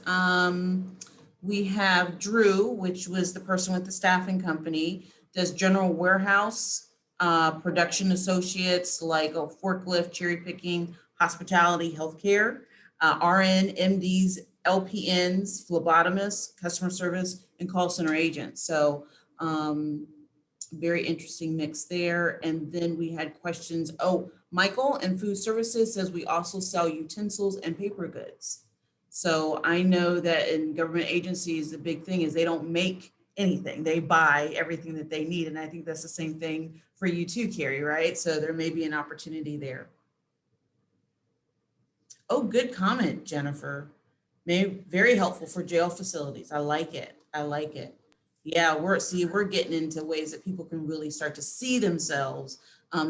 we have Drew, which was the person with the staffing company, does general warehouse, production associates like a forklift, cherry picking, hospitality, healthcare, RN, MDs, LPNs, phlebotomists, customer service, and call center agents. So very interesting mix there. And then we had questions. Oh, Michael in food services says we also sell utensils and paper goods. So I know that in government agencies, the big thing is they don't make anything. They buy everything that they need. And I think that's the same thing for you too, Carrie, right? So there may be an opportunity there. Oh, good comment, Jennifer. Very helpful for jail facilities. I like it. I like it. Yeah, we're getting into ways that people can really start to see themselves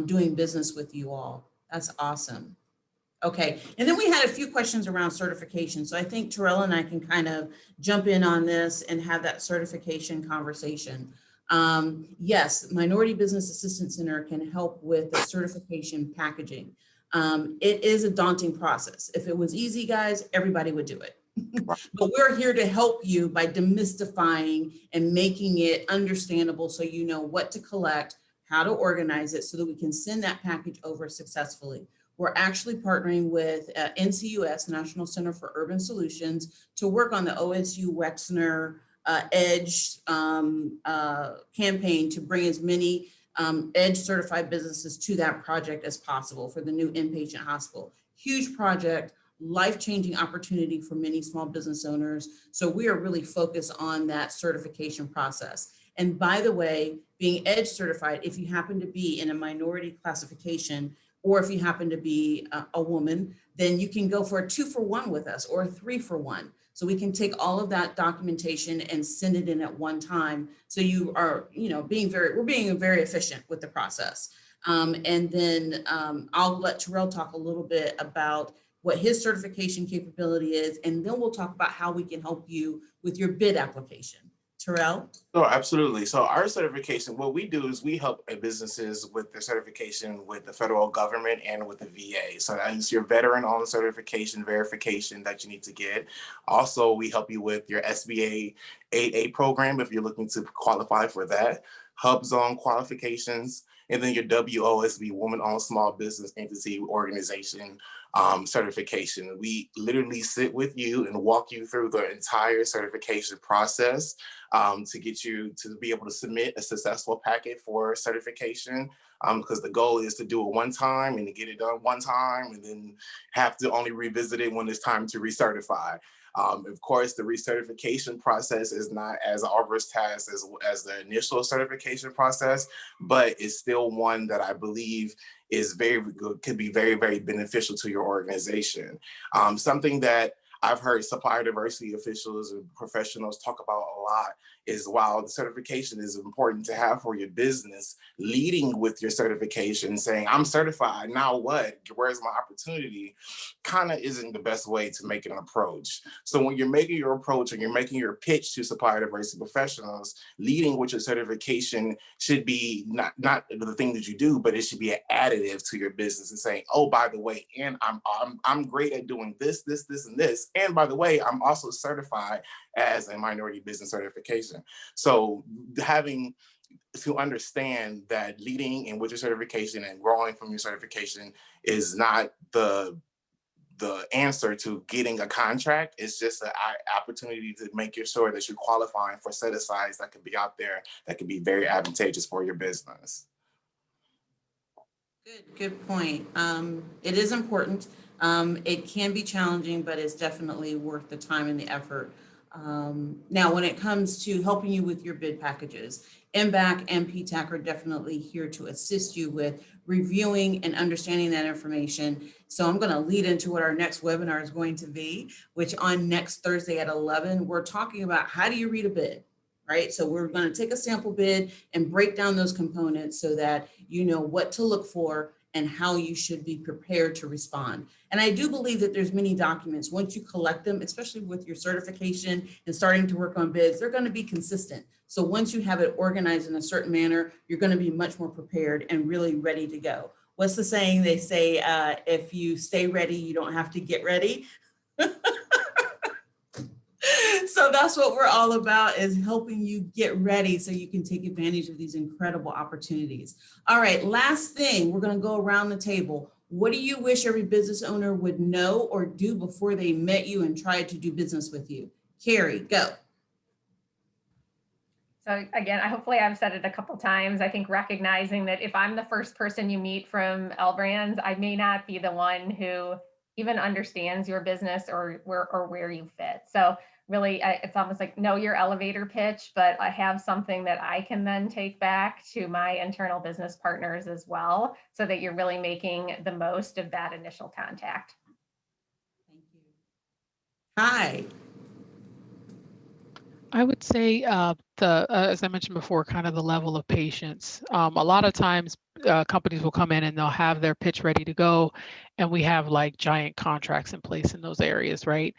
doing business with you all. That's awesome. Okay, and then we had a few questions around certification. So I think Terrell and I can kind of jump in on this and have that certification conversation. Yes, Minority Business Assistance Center can help with the certification packaging. It is a daunting process. If it was easy, guys, everybody would do it. But we're here to help you by demystifying and making it understandable so you know what to collect, how to organize it so that we can send that package over successfully. We're actually partnering with NCUS, National Center for Urban Solutions, to work on the OSU Wexner EDGE campaign to bring as many EDGE certified businesses to that project as possible for the new inpatient hospital. Huge project, life-changing opportunity for many small business owners. So we are really focused on that certification process. And by the way, being EDGE certified, if you happen to be in a minority classification, or if you happen to be a woman, then you can go for a 2-for-1 with us or a 3-for-1. So we can take all of that documentation and send it in at one time. So you are, we're being very efficient with the process. And then I'll let Terrell talk a little bit about what his certification capability is, and then we'll talk about how we can help you with your bid application. Terrell? Oh, absolutely. So our certification, what we do is we help businesses with their certification with the federal government and with the VA. So that is your veteran-owned certification verification that you need to get. Also, we help you with your SBA 8A program if you're looking to qualify for that, Hub Zone qualifications, and then your WOSB, Woman-Owned Small Business Entity Organization certification. We literally sit with you and walk you through the entire certification process to get you to be able to submit a successful packet for certification, because the goal is to do it one time and to get it done one time and then have to only revisit it when it's time to recertify. Of course, the recertification process is not as arduous task as the initial certification process, but it's still one that I believe is very good, could be very, very beneficial to your organization. Something that I've heard supplier diversity officials and professionals talk about a lot is, while the certification is important to have for your business, leading with your certification, saying, I'm certified, now what? Where's my opportunity? Kind of isn't the best way to make an approach. So when you're making your approach and you're making your pitch to supplier diversity professionals, leading with your certification should be not the thing that you do, but it should be an additive to your business and saying, oh, by the way, and I'm great at doing this, and this. And by the way, I'm also certified as a minority business certification. So having to understand that leading and with your certification and growing from your certification is not the answer to getting a contract. It's just an opportunity to make sure that you're qualifying for set asides that could be out there that could be very advantageous for your business. Good point. It is important. It can be challenging, but it's definitely worth the time and the effort. Now, when it comes to helping you with your bid packages, MBAC and PTAC are definitely here to assist you with reviewing and understanding that information. So I'm going to lead into what our next webinar is going to be, which on next Thursday at 11, we're talking about how do you read a bid, right? So we're going to take a sample bid and break down those components so that you know what to look for and how you should be prepared to respond. And I do believe that there's many documents, once you collect them, especially with your certification and starting to work on bids, they're going to be consistent. So once you have it organized in a certain manner, you're going to be much more prepared and really ready to go. What's the saying? They say, if you stay ready, you don't have to get ready. So that's what we're all about, is helping you get ready so you can take advantage of these incredible opportunities. All right, last thing, we're going to go around the table. What do you wish every business owner would know or do before they met you and tried to do business with you? Carrie, go. So again, hopefully I've said it a couple times. I think recognizing that if I'm the first person you meet from L Brands, I may not be the one who even understands your business or where you fit. So really, it's almost like know your elevator pitch, but I have something that I can then take back to my internal business partners as well, so that you're really making the most of that initial contact. Thank you. Hi. I would say as I mentioned before, kind of the level of patience. A lot of times companies will come in and they'll have their pitch ready to go, and we have like giant contracts in place in those areas, right?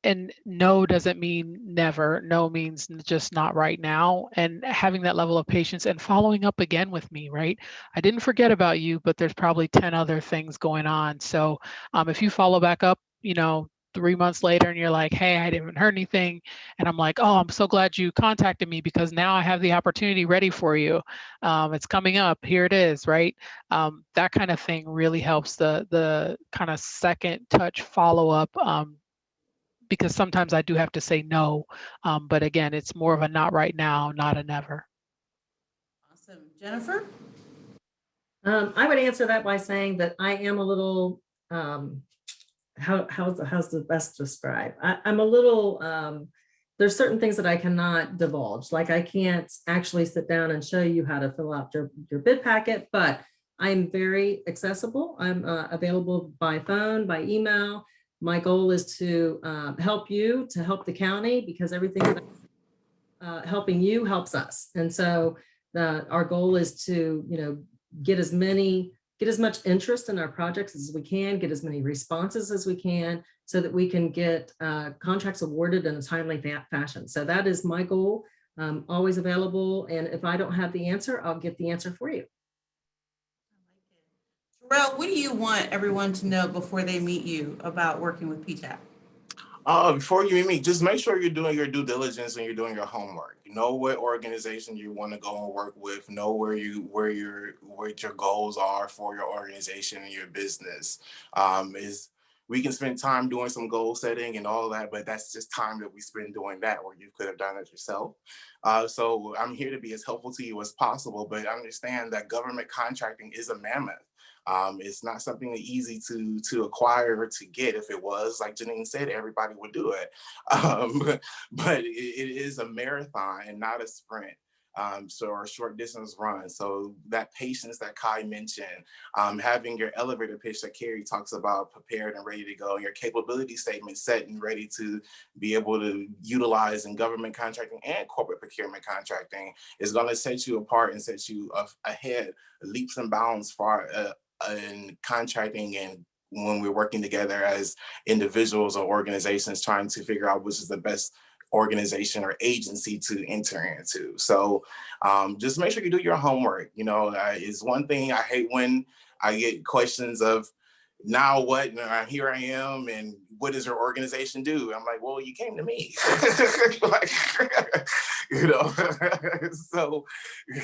And no doesn't mean never. No means just not right now. And having that level of patience and following up again with me, right? I didn't forget about you, but there's probably 10 other things going on. So if you follow back up, 3 months later and you're like, hey, I didn't heard anything. And I'm like, oh, I'm so glad you contacted me because now I have the opportunity ready for you. It's coming up. Here it is, right? That kind of thing really helps the kind of second touch follow up, because sometimes I do have to say no. But again, it's more of a not right now, not a never. Awesome. Jennifer? I would answer that by saying that I am a little, how's the best describe? I'm a little, there's certain things that I cannot divulge. Like I can't actually sit down and show you how to fill out your bid packet, but I'm very accessible. I'm available by phone, by email. My goal is to help you, to help the county, because everything that helping you helps us. And so our goal is to, get as much interest in our projects as we can, get as many responses as we can, so that we can get contracts awarded in a timely fashion. So that is my goal. Always available. And if I don't have the answer, I'll get the answer for you. Terrell, what do you want everyone to know before they meet you about working with PTAC? Before you meet me, just make sure you're doing your due diligence and you're doing your homework. Know what organization you want to go and work with. Know what your goals are for your organization and your business. We can spend time doing some goal setting and all of that, but that's just time that we spend doing that, where you could have done it yourself. So I'm here to be as helpful to you as possible, but understand that government contracting is a mammoth. It's not something easy to acquire or to get. If it was, like Jeaneen said, everybody would do it. But it is a marathon and not a sprint. So a short distance run. So that patience that Kai mentioned, having your elevator pitch that Carrie talks about prepared and ready to go, your capability statement set and ready to be able to utilize in government contracting and corporate procurement contracting is going to set you apart and set you ahead, leaps and bounds far in contracting and when we're working together as individuals or organizations trying to figure out which is the best organization or agency to enter into. So just make sure you do your homework. You know, is one thing I hate when I get questions of now what, and here I am, and what does your organization do? I'm like, well, you came to me. Like, you know, so,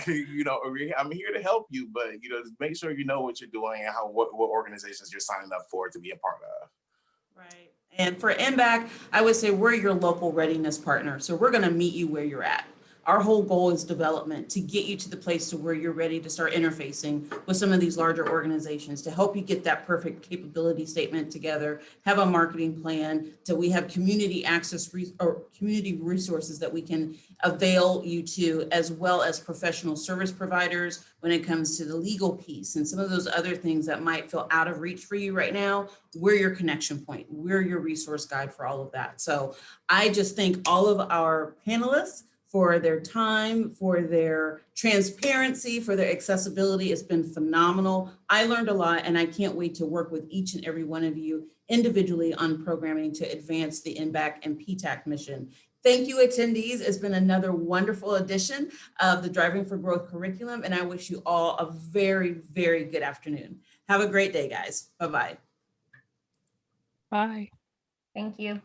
you know, I'm here to help you, but, you know, just make sure you know what you're doing and what organizations you're signing up for to be a part of. Right. And for MBAC, I would say we're your local readiness partner. So we're going to meet you where you're at. Our whole goal is development to get you to the place to where you're ready to start interfacing with some of these larger organizations to help you get that perfect capability statement together, have a marketing plan, so we have community access or community resources that we can avail you to, as well as professional service providers when it comes to the legal piece and some of those other things that might feel out of reach for you right now. We're your connection point. We're your resource guide for all of that. So I just thank all of our panelists for their time, for their transparency, for their accessibility. It's been phenomenal. I learned a lot, and I can't wait to work with each and every one of you individually on programming to advance the MBAC and PTAC mission. Thank you, attendees. It's been another wonderful edition of the Driving for Growth curriculum, and I wish you all a very, very good afternoon. Have a great day, guys. Bye-bye. Bye. Thank you.